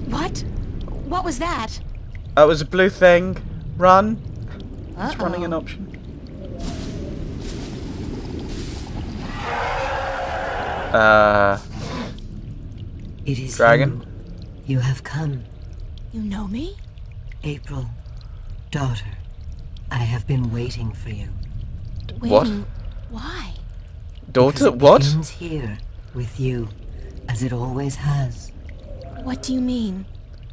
What? What was that? That was a blue thing. Run. It's Uh-oh. running an option. It is Dragon? You have come, You know me? April, daughter. I have been waiting for you. What? Waiting. Why? Daughter? Because it What? begins here, with you, as it always has. What do you mean?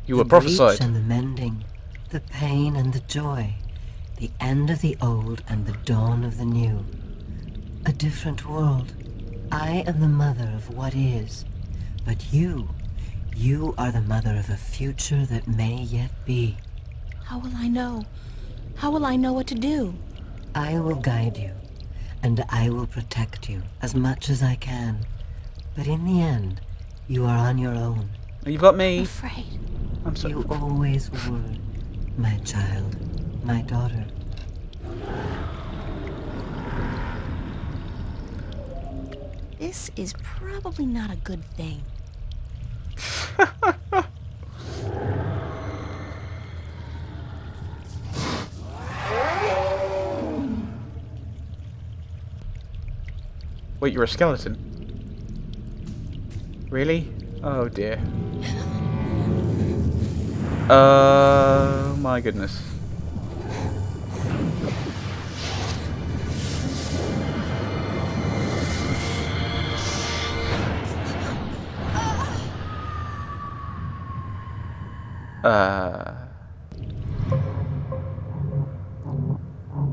You were The breach prophesied. and the mending, the pain and the joy, the end of the old and the dawn of the new. A different world. I am the mother of what is, but you are the mother of a future that may yet be. How will I know? How will I know what to do? I will guide you, and I will protect you as much as I can. But in the end, you are on your own. You've got I'm me. afraid. I'm so. You always were, my child, my daughter. This is probably not a good thing. Wait, you're a skeleton? Really? Oh dear. My goodness.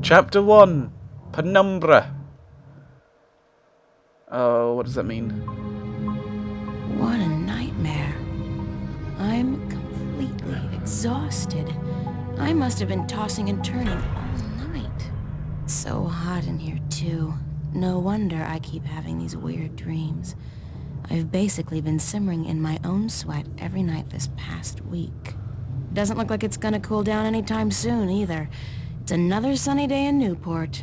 Chapter 1. Penumbra. Oh, what does that mean? What a nightmare. I'm completely exhausted. I must have been tossing and turning all night. So hot in here, too. No wonder I keep having these weird dreams. I've basically been simmering in my own sweat every night this past week. Doesn't look like it's gonna cool down anytime soon, either. It's another sunny day in Newport.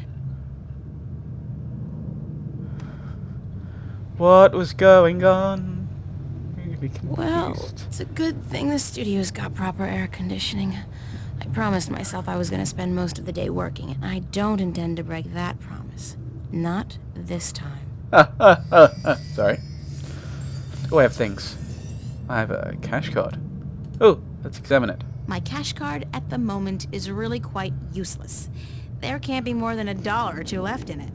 What was going on? Really confused. Well, it's a good thing the studio's got proper air conditioning. I promised myself I was gonna spend most of the day working, and I don't intend to break that promise. Not this time. Sorry. Oh, I have things. I have a cash card. Oh, let's examine it. My cash card at the moment is really quite useless. There can't be more than $1 or $2 left in it.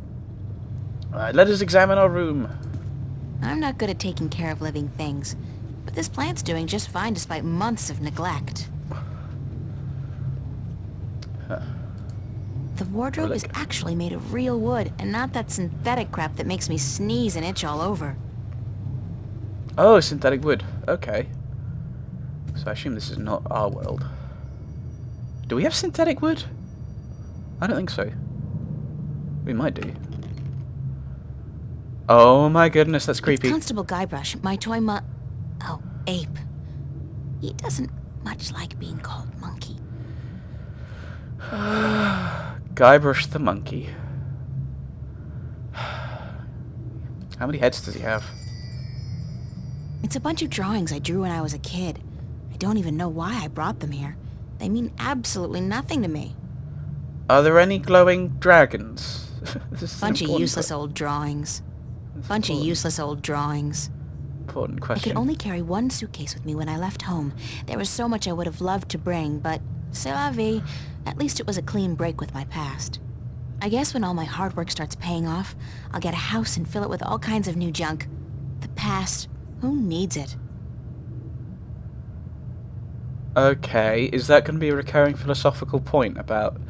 Alright, let us examine our room. I'm not good at taking care of living things, but this plant's doing just fine despite months of neglect. The wardrobe is actually made of real wood, and not that synthetic crap that makes me sneeze and itch all over. Oh, synthetic wood. Okay. So I assume this is not our world. Do we have synthetic wood? I don't think so. We might do. Oh my goodness, that's creepy. It's Constable Guybrush, my toy oh, ape. He doesn't much like being called monkey. Guybrush the monkey. How many heads does he have? It's a bunch of drawings I drew when I was a kid. I don't even know why I brought them here. They mean absolutely nothing to me. Are there any glowing dragons? This is an Bunch of important useless old drawings. Bunch of useless old drawings. Important I question. could only carry one suitcase with me when I left home. There was so much I would have loved to bring, but c'est la vie. At least it was a clean break with my past. I guess when all my hard work starts paying off, I'll get a house and fill it with all kinds of new junk. The past, who needs it? Okay, is that going to be a recurring philosophical point about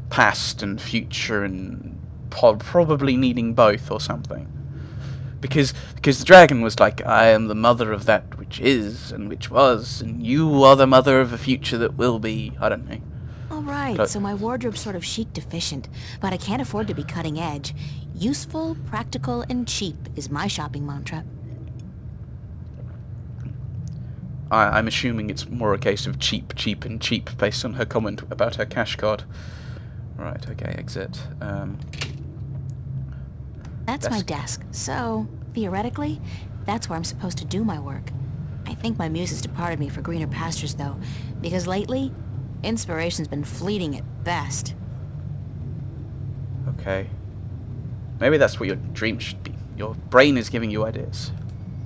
past and future and probably needing both or something? Because the dragon was like, I am the mother of that which is and which was, and you are the mother of a future that will be. I don't know. Alright, But- so my wardrobe's sort of chic deficient, but I can't afford to be cutting edge. Useful, practical, and cheap is my shopping mantra. I'm assuming it's more a case of cheap, cheap, and cheap based on her comment about her cash card. Right, okay, exit. That's my desk, so, theoretically, that's where I'm supposed to do my work. I think my muse has departed me for greener pastures, though, because lately, inspiration's been fleeting at best. Okay. Maybe that's what your dream should be. Your brain is giving you ideas.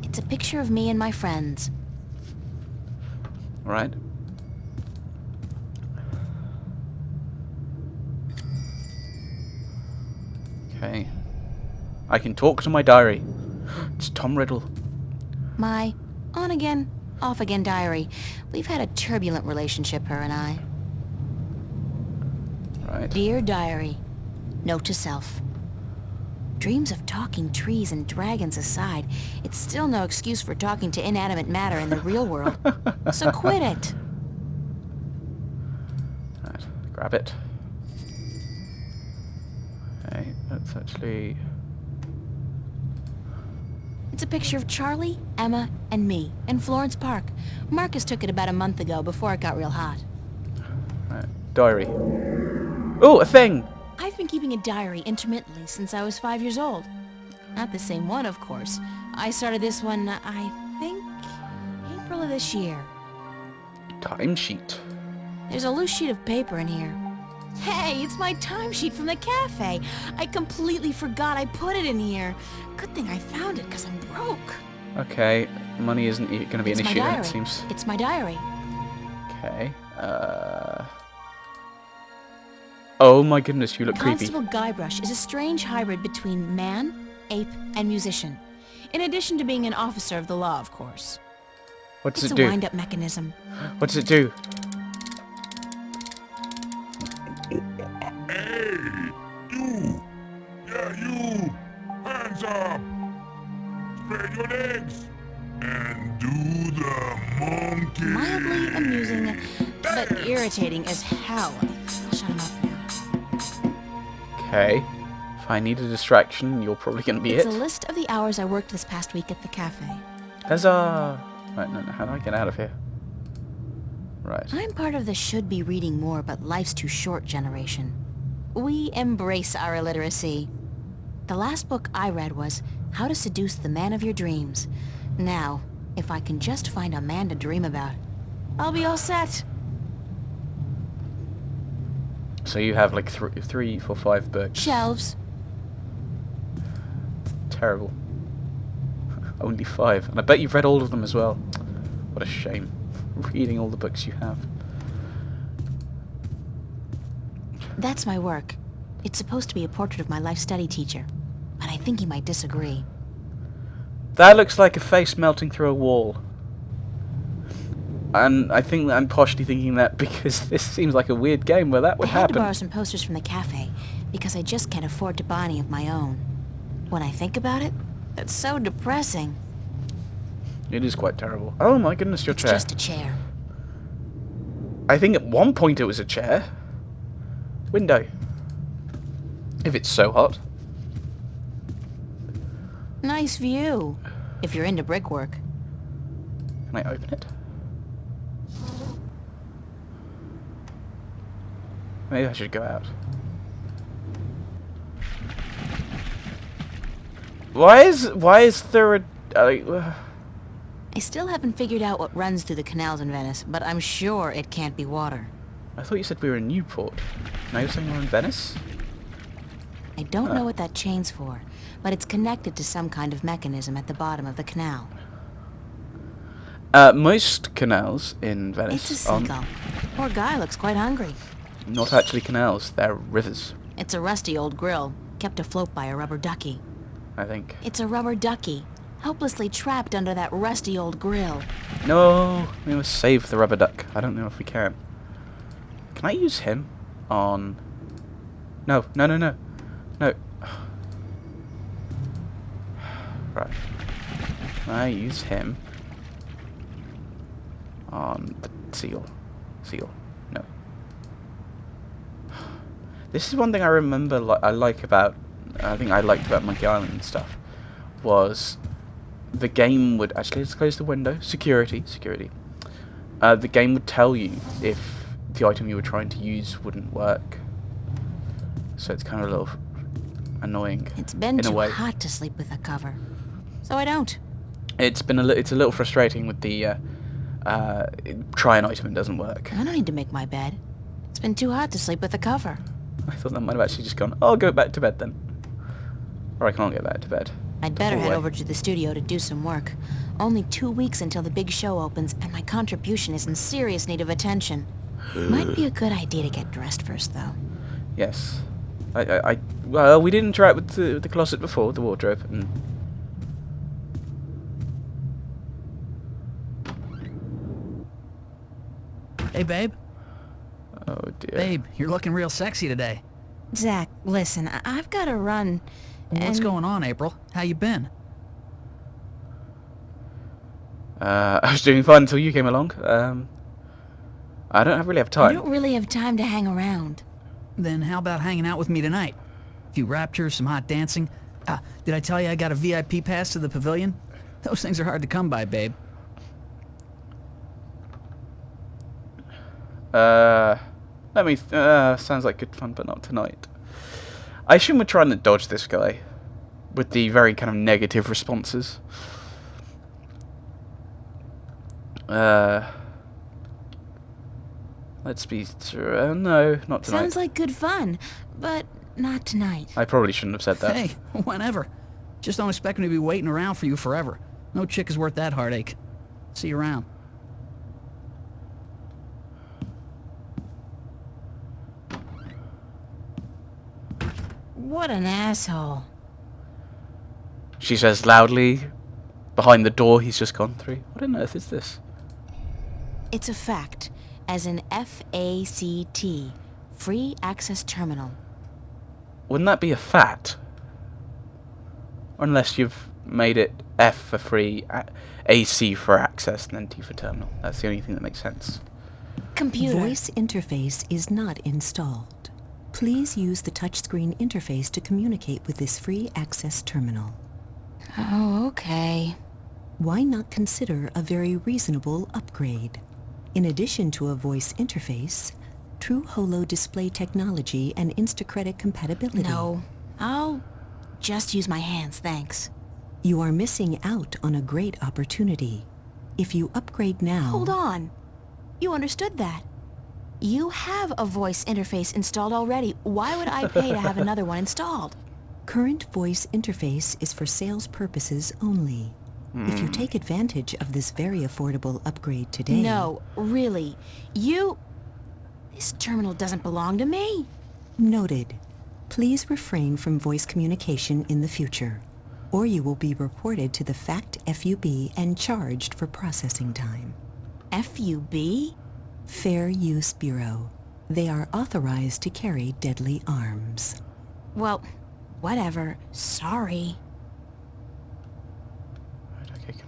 It's a picture of me and my friends. Right? Okay. I can talk to my diary. It's Tom Riddle. My on-again, off-again diary. We've had a turbulent relationship, her and I. Right. Dear diary, note to self. Dreams of talking trees and dragons aside, it's still no excuse for talking to inanimate matter in the real world. So quit it. Right. Grab it. Okay. That's actually... It's a picture of Charlie, Emma, and me in Florence Park. Marcus took it about a month ago before it got real hot. Right. Diary. Oh, a thing! I've been keeping a diary intermittently since I was 5 years old. Not the same one, of course. I started this one, I think, April of this year. Timesheet. There's a loose sheet of paper in here. Hey, it's my timesheet from the cafe. I completely forgot I put it in here. Good thing I found it, because I'm broke. Okay. Money isn't going to be an It's my issue, then, diary. it seems. It's my diary. Okay. Oh my goodness, you look creepy. Constable Guybrush is a strange hybrid between man, ape, and musician. In addition to being an officer of the law, of course. What does It's it a do? wind-up mechanism. What does it do? Hey! You! Yeah, you! Hands up! Spread your legs! And do the monkey! Mildly amusing, but irritating as hell. I'll shut him up now. Okay. If I need a distraction, you're probably going to be It's it. a list of the hours I worked this past week at the cafe. Huzzah! Right, no, how do I get out of here? Right. I'm part of the should be reading more but life's too short generation. We embrace our illiteracy. The last book I read was How to Seduce the Man of Your Dreams. Now, if I can just find a man to dream about, I'll be all set. So you have like 3, 4, 5 books. Shelves. Terrible. Only 5. And I bet you've read all of them as well. What a shame. Reading all the books you have. That's my work. It's supposed to be a portrait of my life study teacher, but I think he might disagree. That looks like a face melting through a wall. And I think that I'm partially thinking that because this seems like a weird game where that would I had to happen. borrow some posters from the cafe because I just can't afford to buy any of my own. When I think about it, that's so depressing. It is quite terrible. Oh my goodness, your It's chair. just a chair. I think at one point it was a chair. Window. If it's so hot. Nice view, if you're into brickwork. Can I open it? Maybe I should go out. Why is there a... I still haven't figured out what runs through the canals in Venice, but I'm sure it can't be water. I thought you said we were in Newport. Now you're saying we're in Venice? I don't know what that chain's for, but it's connected to some kind of mechanism at the bottom of the canal. Most canals in Venice It's a are seagull. Poor guy looks quite hungry. not actually canals, they're rivers, It's a rusty old grill, kept afloat by a rubber ducky. I think. It's a rubber ducky, helplessly trapped under that rusty old grill. No, we must save the rubber duck. I don't know if we can. Can I use him on... No. No. Right. Can I use him on the seal? No. This is one thing I remember I liked about Monkey Island and stuff, was the game would... Actually, let's close the window. Security. The game would tell you if the item you were trying to use wouldn't work. So it's kind of a little... annoying. It's been in a too way. hot to sleep with a cover, so I don't. It's a little frustrating with the try an item and doesn't work. I don't need to make my bed. It's been too hot to sleep with a cover. I thought that might have actually just gone, I'll go back to bed then. Or I can't go back to bed. I'd better head Away. over to the studio to do some work. Only 2 weeks until the big show opens, and my contribution is in serious need of attention. Might be a good idea to get dressed first, though. Yes. Well, we did interact with the closet before, the wardrobe, and... Hey, babe. Oh, dear. Babe, you're looking real sexy today. Zach, listen, I've got to run. What's and- going on, April? How you been? I was doing fine until you came along. I don't really have I time. don't really have time to hang around. Then how about hanging out with me tonight? A few raptures, some hot dancing. Did I tell you I got a VIP pass to the pavilion? Those things are hard to come by, babe. Sounds like good fun, but not tonight. I assume we're trying to dodge this guy with the very kind of negative responses. Let's be no, not tonight. Sounds like good fun, but not tonight. I probably shouldn't have said that. Hey, whenever. Just don't expect me to be waiting around for you forever. No chick is worth that heartache. See you around. What an asshole. She says loudly, behind the door he's just gone through. What on earth is this? It's a fact, as in FACT, Free Access Terminal. Wouldn't that be a fat? Unless you've made it F for free, AC for access, and then T for terminal. That's the only thing that makes sense. Computer. Voice interface is not installed. Please use the touchscreen interface to communicate with this free access terminal. Oh, okay. Why not consider a very reasonable upgrade? In addition to a voice interface, true holo display technology and Instacredit compatibility. No, I'll just use my hands, thanks. You are missing out on a great opportunity. If you upgrade now... Hold on. You understood that. You have a voice interface installed already. Why would I pay to have another one installed? Current voice interface is for sales purposes only. If you take advantage of this very affordable upgrade today... No, really. This terminal doesn't belong to me. Noted. Please refrain from voice communication in the future, or you will be reported to the FACT FUB and charged for processing time. FUB? Fair Use Bureau. They are authorized to carry deadly arms. Well, whatever. Sorry.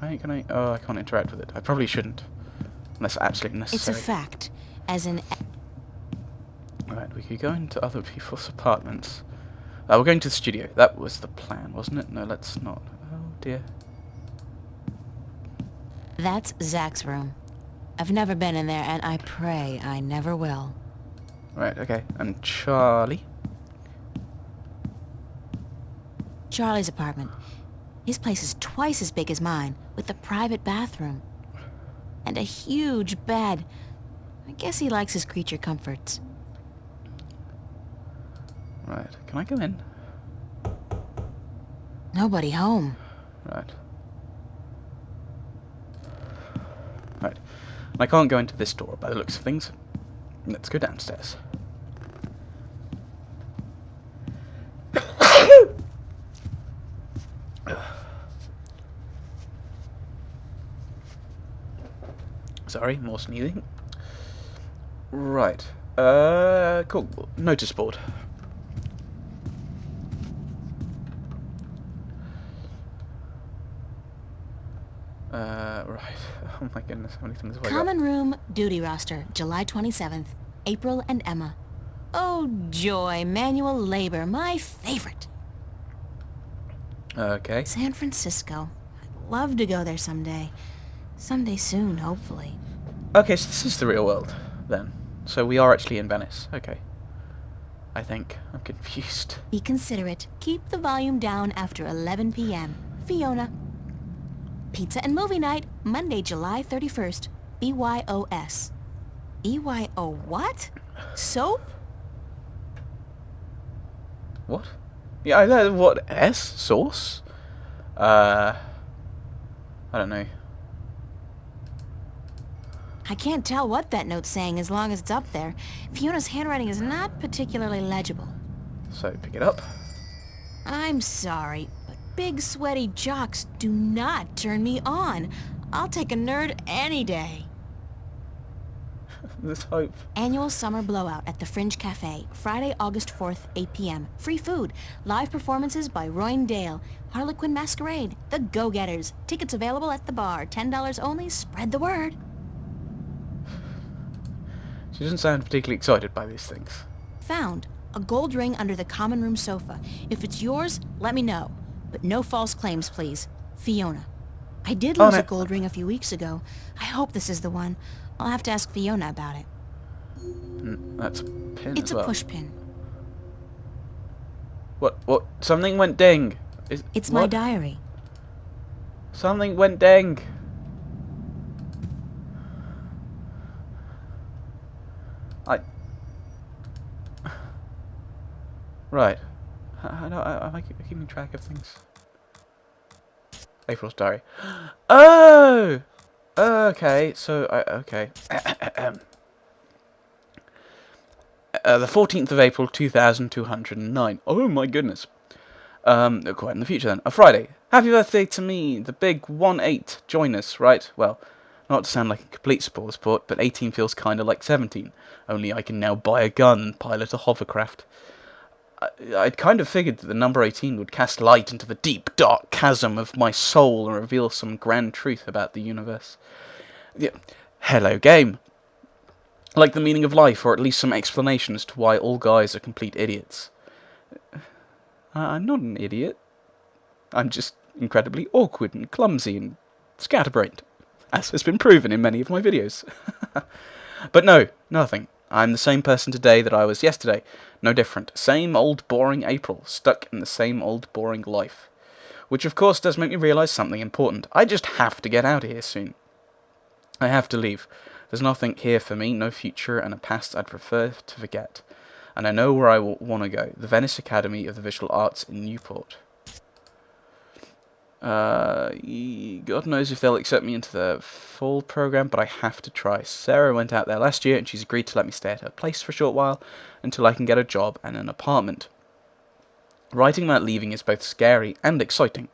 Okay, can I? Oh, I can't interact with it. I probably shouldn't. Unless absolutely It's necessary. a fact, as in... Alright, we could go into other people's apartments. We're going to the studio. That was the plan, wasn't it? No, let's not. Oh, dear. That's Zach's room. I've never been in there, and I pray I never will. Right, okay. And Charlie? Charlie's apartment. His place is twice as big as mine, with a private bathroom. And a huge bed. I guess he likes his creature comforts. Right, can I go in? Nobody home. Right. Right. I can't go into this door by the looks of things. Let's go downstairs. Sorry, more sneezing. Right. Cool. Notice board. Right. Oh my goodness, how many things have I got? Common room, duty roster, July 27th. April and Emma. Oh joy, manual labor, my favorite. Okay. San Francisco. I'd love to go there someday. Someday soon, I think. I'm confused. Be considerate. Keep the volume down after 11 p.m. Fiona. Pizza and movie night, Monday, July 31st. BYOS. BYO what? Soap? What? Yeah, I know what S sauce. I don't know. I can't tell what that note's saying as long as it's up there. Fiona's handwriting is not particularly legible. So pick it up. I'm sorry, but big sweaty jocks do not turn me on. I'll take a nerd any day. There's hope. Annual summer blowout at the Fringe Cafe, Friday, August 4th, 8 p.m. Free food, live performances by Royne Dale, Harlequin Masquerade, The Go-Getters. Tickets available at the bar, $10 only. Spread the word. She doesn't sound particularly excited by these things. Found a gold ring under the common room sofa. If it's yours, let me know. But no false claims, please. Fiona. I did lose a gold ring a few weeks ago. I hope this is the one. I'll have to ask Fiona about it. That's a pin It's as well. a push pin. What? Something went ding. It's my diary. Something went ding. Right. Am I keeping track of things? April's diary. Oh! Okay, so, okay. The 14th of April, 2209. Oh my goodness. Quite in the future then. A Friday. Happy birthday to me, the big 1-8. Join us, right? Well, not to sound like a complete spoilsport, but 18 feels kinda like 17. Only I can now buy a gun and pilot a hovercraft. I'd kind of figured that the number 18 would cast light into the deep, dark chasm of my soul and reveal some grand truth about the universe. Yeah. Hello, game. Like the meaning of life, or at least some explanation as to why all guys are complete idiots. I'm not an idiot. I'm just incredibly awkward and clumsy and scatterbrained, as has been proven in many of my videos. But no, nothing. I'm the same person today that I was yesterday. No different. Same old boring April, stuck in the same old boring life. Which of course does make me realise something important. I just have to get out of here soon. I have to leave. There's nothing here for me, no future, and a past I'd prefer to forget. And I know where I want to go. The Venice Academy of the Visual Arts in Newport. God knows if they'll accept me into the full program, but I have to try. Sarah went out there last year, and she's agreed to let me stay at her place for a short while, until I can get a job and an apartment. Writing about leaving is both scary and exciting.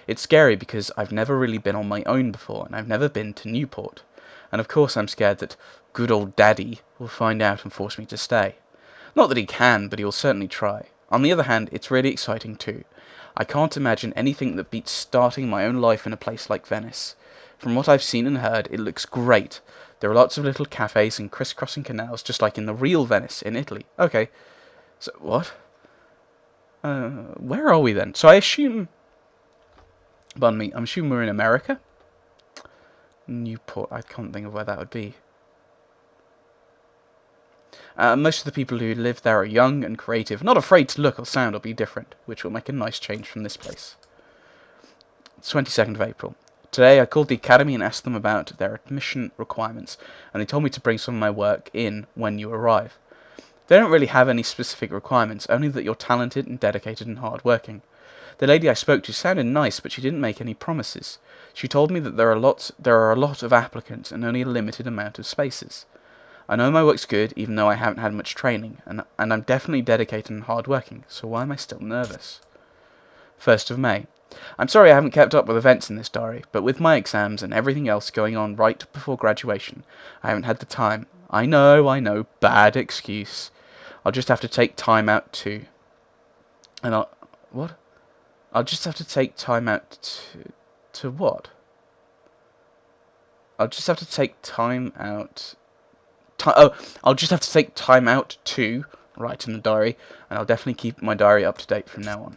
It's scary because I've never really been on my own before, and I've never been to Newport. And of course I'm scared that good old Daddy will find out and force me to stay. Not that he can, but he will certainly try. On the other hand, it's really exciting too. I can't imagine anything that beats starting my own life in a place like Venice. From what I've seen and heard, it looks great. There are lots of little cafes and crisscrossing canals, just like in the real Venice in Italy. Okay, so what? Where are we then? So I assume... Pardon me, I'm assuming we're in America? Newport, I can't think of where that would be. Most of the people who live there are young and creative, not afraid to look or sound or be different, which will make a nice change from this place. It's 22nd of April. Today I called the academy and asked them about their admission requirements, and they told me to bring some of my work in when you arrive. They don't really have any specific requirements, only that you're talented and dedicated and hard-working. The lady I spoke to sounded nice, but she didn't make any promises. She told me that there are a lot of applicants and only a limited amount of spaces. I know my work's good, even though I haven't had much training, and I'm definitely dedicated and hard-working, so why am I still nervous? 1st of May. I'm sorry I haven't kept up with events in this diary, but with my exams and everything else going on right before graduation, I haven't had the time. I know, bad excuse. I'll just have to take time out too. And I'll just have to take time out to what? I'll just have to take time out... I'll just have to take time out to write in the diary, and I'll definitely keep my diary up to date from now on.